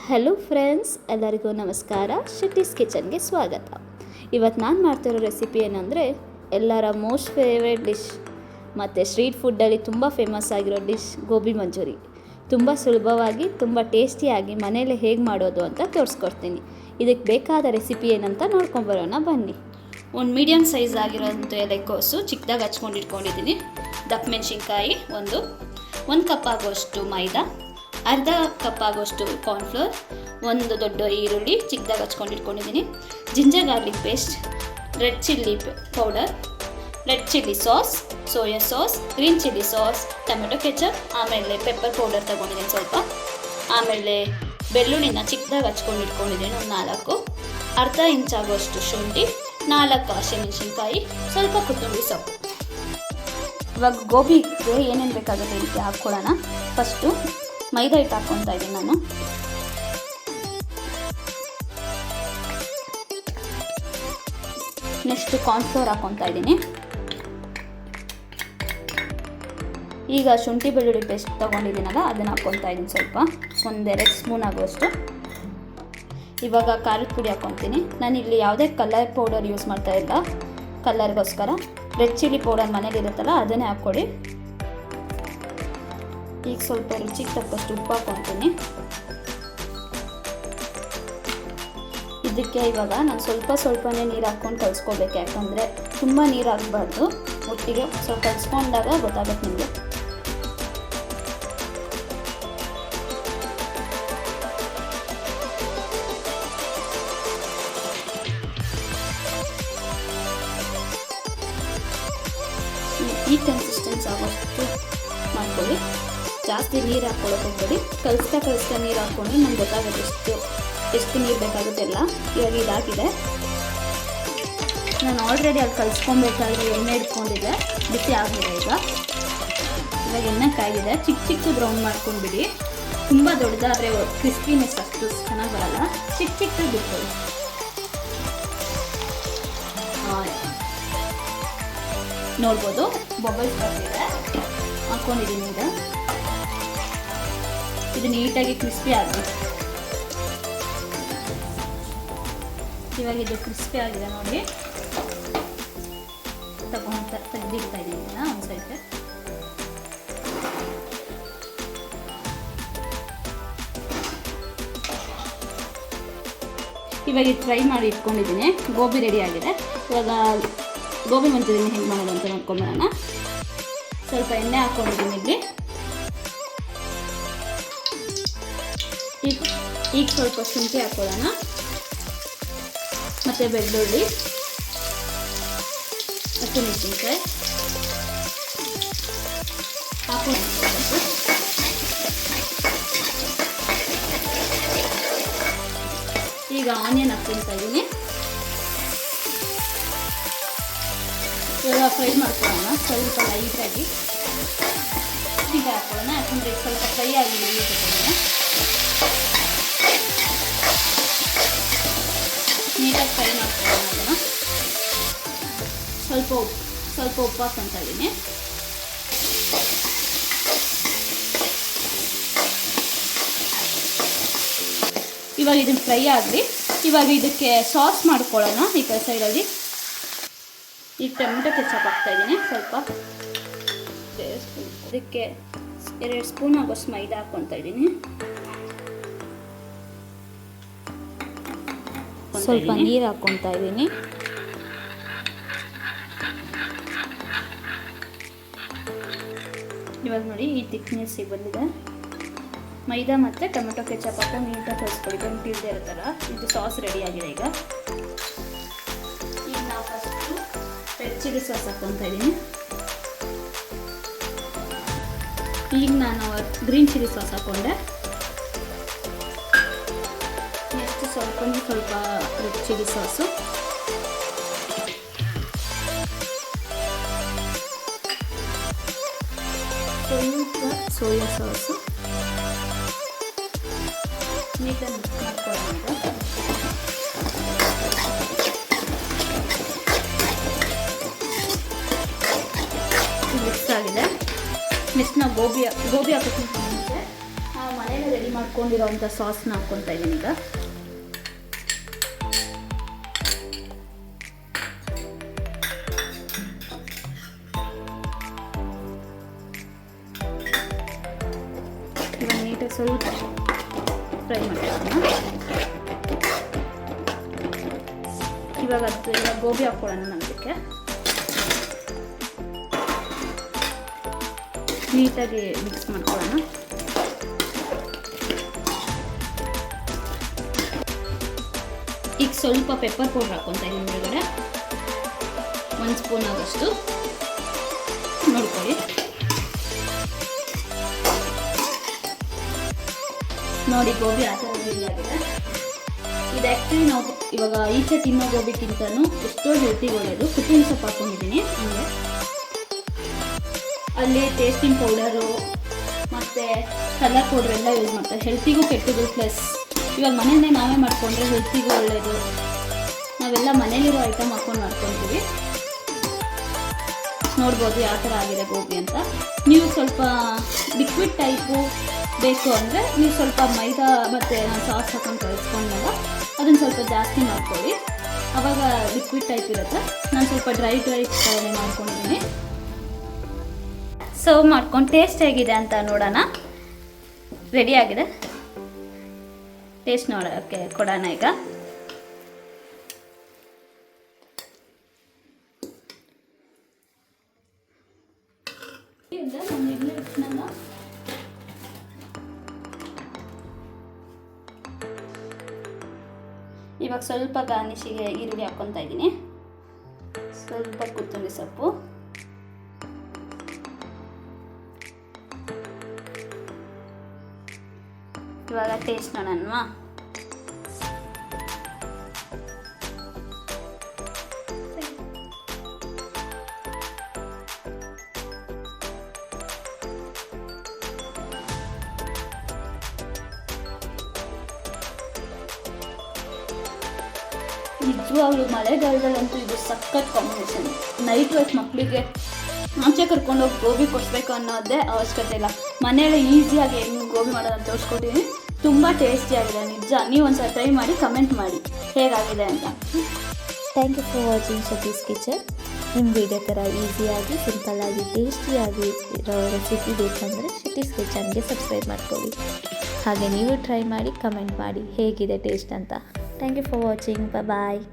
Hello friends, ಎಲ್ಲರಿಗೂ ನಮಸ್ಕಾರ. ಶೆಟ್ಟೀಸ್ ಕಿಚನ್ಗೆ ಸ್ವಾಗತ. ಇವತ್ತು ನಾನು ಮಾಡ್ತಿರೋ ರೆಸಿಪಿ ಏನಂದರೆ ಎಲ್ಲರ ಮೋಸ್ಟ್ ಫೇವ್ರೇಟ್ ಡಿಶ್ ಮತ್ತು ಸ್ಟ್ರೀಟ್ ಫುಡ್ಡಲ್ಲಿ ತುಂಬ ಫೇಮಸ್ ಆಗಿರೋ ಡಿಶ್ ಗೋಬಿ ಮಂಚೂರಿ. ತುಂಬ ಸುಲಭವಾಗಿ ತುಂಬ ಟೇಸ್ಟಿಯಾಗಿ ಮನೇಲಿ ಹೇಗೆ ಮಾಡೋದು ಅಂತ ತೋರಿಸ್ಕೊಡ್ತೀನಿ. ಇದಕ್ಕೆ ಬೇಕಾದ ರೆಸಿಪಿ ಏನಂತ ನೋಡ್ಕೊಂಬರೋಣ ಬನ್ನಿ. ಒಂದು ಮೀಡಿಯಮ್ ಸೈಜ್ ಆಗಿರೋಂಥ ಎಲೆಕೋಸು ಚಿಕ್ಕದಾಗಿ ಹಚ್ಕೊಂಡು ಇಟ್ಕೊಂಡಿದ್ದೀನಿ. ದಪ್ಪ ಮೆಣಸಿನ್ಕಾಯಿ ಒಂದು ಕಪ್ ಆಗೋಷ್ಟು ಮೈದಾ, ಅರ್ಧ ಕಪ್ ಆಗೋಷ್ಟು ಕಾರ್ನ್ಫ್ಲೋರ್, ಒಂದು ದೊಡ್ಡ ಈರುಳ್ಳಿ ಚಿಕ್ಕದಾಗಿ ಹಚ್ಕೊಂಡು ಇಟ್ಕೊಂಡಿದ್ದೀನಿ, ginger garlic paste, red chilli powder, red chilli sauce, soya sauce, green chilli sauce, tomato ketchup, ಆಮೇಲೆ ಪೆಪ್ಪರ್ ಪೌಡರ್ ತೊಗೊಂಡಿದ್ದೀನಿ ಸ್ವಲ್ಪ, ಆಮೇಲೆ ಬೆಳ್ಳುಳ್ಳಿನ ಚಿಕ್ಕದಾಗಿ ಹಚ್ಕೊಂಡು ಇಟ್ಕೊಂಡಿದ್ದೀನಿ ಒಂದು 4, ಅರ್ಧ ಇಂಚಾಗೋಷ್ಟು ಶುಂಠಿ, 4 ಹಸಿಮೆಣಸಿನ್ಕಾಯಿ, ಸ್ವಲ್ಪ ಕೊತ್ತಂಬರಿ ಸೊಪ್ಪು. ಇವಾಗ ಗೋಬಿಗೆ ಏನೇನು ಬೇಕಾಗುತ್ತೆ ಇದಕ್ಕೆ ಹಾಕ್ಕೊಳ್ಳೋಣ. ಫಸ್ಟು ಮೈದಾ ಹಿಟ್ಟು ಹಾಕ್ಕೊತಾ ಇದ್ದೀನಿ ನಾನು. ನೆಕ್ಸ್ಟ್ ಕಾರ್ನ್ಫ್ಲೋರ್ ಹಾಕ್ಕೊತಾ ಇದ್ದೀನಿ. ಈಗ ಶುಂಠಿ ಬೆಳ್ಳುಳ್ಳಿ ಪೇಸ್ಟ್ ತೊಗೊಂಡಿದ್ದೀನಲ್ಲ ಅದನ್ನು ಹಾಕ್ಕೊತಾ ಇದ್ದೀನಿ ಸ್ವಲ್ಪ, 1-2 ಸ್ಪೂನ್ ಆಗುವಷ್ಟು. ಇವಾಗ ಖಾರದ ಪುಡಿ ಹಾಕ್ಕೊತೀನಿ. ನಾನಿಲ್ಲಿ ಯಾವುದೇ ಕಲರ್ ಪೌಡರ್ ಯೂಸ್ ಮಾಡ್ತಾ ಇಲ್ಲ, ಕಲರ್ಗೋಸ್ಕರ ರೆಡ್ ಚಿಲ್ಲಿ ಪೌಡರ್ ಮನೇಲಿರುತ್ತಲ್ಲ ಅದನ್ನೇ ಹಾಕ್ಕೊಡಿ. ಈಗ ಸ್ವಲ್ಪ ರುಚಿಗೆ ತಕ್ಕಷ್ಟು ಉಪ್ಪು ಹಾಕ್ಕೊತೀನಿ. ಇದಕ್ಕೆ ಇವಾಗ ನಾನು ಸ್ವಲ್ಪನೇ ನೀರು ಹಾಕ್ಕೊಂಡು ಕಲಿಸ್ಕೋಬೇಕು, ಯಾಕಂದರೆ ತುಂಬ ನೀರು ಹಾಕಬಾರ್ದು. ಒಟ್ಟಿಗೆ ಸ್ವಲ್ಪ ಕಲಿಸ್ಕೊಂಡಾಗ ಗೊತ್ತಾಗುತ್ತೆ ನಿಮಗೆ. ಈ ಕನ್ಸಿಸ್ಟೆನ್ಸಿ ಆಗೋಷ್ಟು ಮಾಡ್ಕೊಳ್ಳಿ, ಜಾಸ್ತಿ ನೀರು ಹಾಕ್ಕೊಳ್ಳೋಕೆ ಹೋಗ್ಬೇಡಿ. ಕಲಿಸ್ತಾ ನೀರು ಹಾಕ್ಕೊಂಡು ನಮ್ಗೆ ಗೊತ್ತಾಗುತ್ತೆ ಎಷ್ಟು ನೀರು ಬೇಕಾಗುತ್ತೆ ಎಲ್ಲ. ಇವಾಗ ಇದಾಗಿದೆ. ನಾನು ಆಲ್ರೆಡಿ ಅಲ್ಲಿ ಕಲಿಸ್ಕೊಬೇಕಾದ್ರೆ ಎಣ್ಣೆ ಇಟ್ಕೊಂಡಿದ್ದೆ, ಬಿಸಿ ಆಗಿದೆ. ಇವಾಗ ಎಣ್ಣೆ ಕಾಯಿದೆ. ಚಿಕ್ಕದು ರೌಂಡ್ ಮಾಡ್ಕೊಂಡ್ಬಿಡಿ. ತುಂಬ ದೊಡ್ಡದಾದರೆ ಕ್ರಿಸ್ಪಿನೆಸ್ ಅಷ್ಟು ಚೆನ್ನಾಗಿ ಬರಲ್ಲ. ಚಿಕ್ಕದು ಬಿಟ್ಕೊಳ್ಳಿ. ನೋಡ್ಬೋದು ಬಬಲ್ಸ್ ಬರ್ತಿದೆ. ಹಾಕ್ಕೊಂಡಿದ್ದೀನಿ. ಇದು ನೀಟಾಗಿ ಕ್ರಿಸ್ಪಿ ಆಗಬೇಕು. ಇವಾಗ ಇದು ಕ್ರಿಸ್ಪಿ ಆಗಿದೆ ನೋಡಿ. ತೆಗೆದಿಡ್ತಾ ಇದ್ದೀನಿ ಒಂದು ಸೈಡ್. ಇವಾಗ ಇದು ಫ್ರೈ ಮಾಡಿ ಇಟ್ಕೊಂಡಿದ್ದೀನಿ. ಗೋಬಿ ರೆಡಿ ಆಗಿದೆ. ಇವಾಗ ಗೋಬಿ ಮಂಚೂರಿಯನ್ ಹೇಗೆ ಮಾಡೋದು ಅಂತ ನೋಡ್ಕೊಂಬರೋಣ. ಸ್ವಲ್ಪ ಎಣ್ಣೆ ಹಾಕ್ಕೊಂಡಿದ್ದೀನಿ ಇಲ್ಲಿ. ಈಗ ಸ್ವಲ್ಪ ಶುಂಠಿ ಹಾಕೊಳ್ಳೋಣ, ಮತ್ತು ಬೆಳ್ಳುಳ್ಳಿ, ಹಸಿಮೆಣಸಿನ್ಕಾಯಿ ಹಾಕೊಂಡು ಈಗ ಆನಿಯನ್ ಹಾಕ್ಕೊಳ್ತಾ ಇದ್ದೀನಿ. ಇವಾಗ ಫ್ರೈ ಮಾಡ್ಕೊಳ್ಳೋಣ ಸ್ವಲ್ಪ ಲೈಟಾಗಿ. ಈಗ ಹಾಕೊಳ್ಳೋಣ, ಯಾಕಂದರೆ ಸ್ವಲ್ಪ ಫ್ರೈ ಆಗಿದೆ. ನೀಟಾಗಿ ಫ್ರೈ ಮಾಡ್ಕೊಳ್ಳೋಣ ಅದನ್ನು. ಸ್ವಲ್ಪ ಉಪ್ಪು ಹಾಕ್ಕೊತಾ ಇದ್ದೀನಿ. ಇವಾಗ ಇದನ್ನು ಫ್ರೈ ಆಗಲಿ. ಇವಾಗ ಇದಕ್ಕೆ ಸಾಸ್ ಮಾಡ್ಕೊಳ್ಳೋಣ. ಈ ಕಡೆ ಸೈಡಲ್ಲಿ ಈಗ ಟೊಮೆಟೊ ಕೆಚಪ್ ಹಾಕ್ತಾಯಿದ್ದೀನಿ ಸ್ವಲ್ಪ. ಅದಕ್ಕೆ 2 ಸ್ಪೂನ್ ಆಗೋಷ್ಟು ಮೈದಾ ಹಾಕ್ಕೊತಾ ಇದ್ದೀನಿ. ಸ್ವಲ್ಪ ನೀರು ಹಾಕ್ಕೊತಾ ಇದ್ದೀನಿ. ಇವಾಗ ನೋಡಿ ಈ ಥಿಕ್ನೆಸ್ಸಿಗೆ ಬಂದಿದೆ. ಮೈದಾ ಮತ್ತು ಟೊಮೆಟೊ ಕೆಚಪ್ ಹಾಕೊಂಡು ನೀಟಾಗಿ ಕಲಿಸ್ಕೊಳ್ಳಿ, ಗಂಟು ಇಲ್ಲದೆ ಇರೋ ಥರ. ಇದು ಸಾಸ್ ರೆಡಿ ಆಗಿದೆ. ಈಗ ನಾವು ಫಸ್ಟು ರೆಡ್ ಚಿಲ್ಲಿ ಸಾಸ್ ಹಾಕ್ಕೊತಾ ಇದ್ದೀನಿ. ಈಗ ನಾನು ಗ್ರೀನ್ ಚಿಲ್ಲಿ ಸಾಸ್ ಹಾಕ್ಕೊಂಡೆ. ಸ್ವಲ್ಪ ರೆಡ್ ಚಿಲ್ಲಿ ಸಾಸು, ಸ್ವಲ್ಪ ಸೋಯಾ ಸಾಸು, ನೀಟಾಗಿ ಮಿಕ್ಸ್ ಮಾಡ್ಕೊಳ್ಳೋಣ. ಮಿಕ್ಸ್ ಆಗಿದೆ. ನೆಕ್ಸ್ಟ್ ನಾವು ಗೋಬಿ ಹಾಕೋಕ್ಕೆ ಮುಂಚೆ ಮನೇಲಿ ರೆಡಿ ಮಾಡ್ಕೊಂಡಿರೋವಂಥ ಸಾಸ್ನ ಹಾಕ್ಕೊತಾ ಇದ್ದೀನಿ ಈಗ. ಇವಾಗ ನೀಟಾಗಿ ಸ್ವಲ್ಪ ಫ್ರೈ ಮಾಡ್ಕೊಳ್ಳೋಣ. ಇವಾಗ ಗೋಬಿ ಹಾಕ್ಕೊಳ್ಳೋಣ ನಮಗೆ. ನೀಟಾಗಿ ಮಿಕ್ಸ್ ಮಾಡ್ಕೊಳ್ಳೋಣ. ಈಗ ಸ್ವಲ್ಪ ಪೆಪ್ಪರ್ ಪೌಡ್ರ್ ಹಾಕ್ಕೊತಾ ಇದ್ದೀನಿ ಹೊರಗಡೆ, 1 ಸ್ಪೂನ್ ಆಗೋಷ್ಟು ನೋಡ್ಕೊಳ್ಳಿ. ನೋಡಿ ಗೋಬಿ ಆ ಥರ ರೆಡಿ ಆಗಿದೆ. ಇದು ಆ್ಯಕ್ಚುಲಿ ನಾವು ಇವಾಗ ಈಚೆ ತಿನ್ನೋ ಗೋಬಿಗಿಂತನೂ ಎಷ್ಟೋ ಹೆಲ್ತಿಗೆ ಒಳ್ಳೆಯದು. ಕೊತ್ತಂಬರಿ ಸೊಪ್ಪು ಹಾಕ್ಕೊಂಡಿದ್ದೀನಿ. ಹಂಗೆ ಅಲ್ಲಿ ಟೇಸ್ಟಿಂಗ್ ಪೌಡರು ಮತ್ತು ಕಲರ್ ಪೌಡ್ರ್ ಎಲ್ಲ ಯೂಸ್ ಮಾಡ್ತಾರೆ. ಹೆಲ್ತಿಗೂ ಕೆಟ್ಟದು. ಪ್ಲಸ್ ಇವಾಗ ಮನೆಯಲ್ಲೇ ನಾವೇ ಮಾಡಿಕೊಂಡ್ರೆ ಹೆಲ್ತಿಗೂ ಒಳ್ಳೆಯದು. ನಾವೆಲ್ಲ ಮನೇಲಿರೋ ಐಟಮ್ ಹಾಕ್ಕೊಂಡು ಮಾಡ್ಕೊತೀವಿ. ನೋಡ್ಬೋದು ಯಾವ ಥರ ಆಗಿದೆ ಗೋಬಿ ಅಂತ. ನೀವು ಸ್ವಲ್ಪ ಲಿಕ್ವಿಡ್ ಟೈಪು ಬೇಕು ಅಂದರೆ ನೀವು ಸ್ವಲ್ಪ ಮೈದಾ ಮತ್ತು ಸಾಸ್ ಹಾಕೊಂಡು ಕಲಿಸ್ಕೊಂಡಾಗ ಅದನ್ನು ಸ್ವಲ್ಪ ಜಾಸ್ತಿ ಮಾಡ್ಕೊಳ್ಳಿ. ಆವಾಗ ಲಿಕ್ವಿಡ್ ಟೈಪ್ ಇರುತ್ತೆ. ನಾನು ಸ್ವಲ್ಪ ಡ್ರೈ ಥರನೇ ಮಾಡ್ಕೊಂಡಿದ್ದೀನಿ. ಸರ್ವ್ ಮಾಡ್ಕೊಂಡು ಟೇಸ್ಟ್ ಹೇಗಿದೆ ಅಂತ ನೋಡೋಣ. ರೆಡಿ ಆಗಿದೆ. ಟೇಸ್ಟ್ ನೋಡೋಕ್ಕೆ ಕೊಡೋಣ ಈಗ. ಇವಾಗ ಸ್ವಲ್ಪ ಗಾರ್ನಿಷಿಗೆ ಈರುಳ್ಳಿ ಹಾಕ್ಕೊತಾ ಇದ್ದೀನಿ. ಸ್ವಲ್ಪ ಕೊತ್ತಂಬರಿ ಸೊಪ್ಪು, ಇವಾಗ ಟೇಸ್ಟ್ ನೋಡೋಣವಾ. ನಿಜವಾಗ್ಲೂ ಮಳೆಗಾಲದಲ್ಲಂತೂ ಇದು ಸಖತ್ ಕಾಂಬಿನೇಷನ್. ನೈಟ್ ಹೊತ್ತು ಮಕ್ಕಳಿಗೆ ಆಚೆ ಕರ್ಕೊಂಡೋಗಿ ಗೋಬಿ ಕೊಡಿಸ್ಬೇಕು ಅನ್ನೋದೇ ಅವಶ್ಯಕತೆ ಇಲ್ಲ. ಮನೆಯಲ್ಲೇ ಈಸಿಯಾಗಿ ಹೆಂಗೆ ಗೋಬಿ ಮಾಡೋದಂತ ತೋರಿಸ್ಕೊಟ್ಟಿದ್ದೀನಿ. ತುಂಬ ಟೇಸ್ಟಿಯಾಗಿದೆ ನಿಜ. ನೀವು ಒಂದ್ಸಲ ಟ್ರೈ ಮಾಡಿ ಕಮೆಂಟ್ ಮಾಡಿ ಹೇಗಾಗಿದೆ ಅಂತ. Thank you for watching Shetty's kitchen. ನಿಮ್ಗೆ ಇದೇ ಥರ ಈಸಿಯಾಗಿ ಸಿಂಪಲ್ಲಾಗಿ ಟೇಸ್ಟಿಯಾಗಿ ಇರೋ ರೆಸಿಪಿ ಬೇಕಂದರೆ ಶಟೀಸ್ ಕಿಚನ್ಗೆ ಸಬ್ಸ್ಕ್ರೈಬ್ ಮಾಡ್ಕೊಳ್ಳಿ. ಹಾಗೆ ನೀವು ಟ್ರೈ ಮಾಡಿ ಕಮೆಂಟ್ ಮಾಡಿ ಹೇಗಿದೆ ಟೇಸ್ಟ್ ಅಂತ. Thank you for watching. Bye.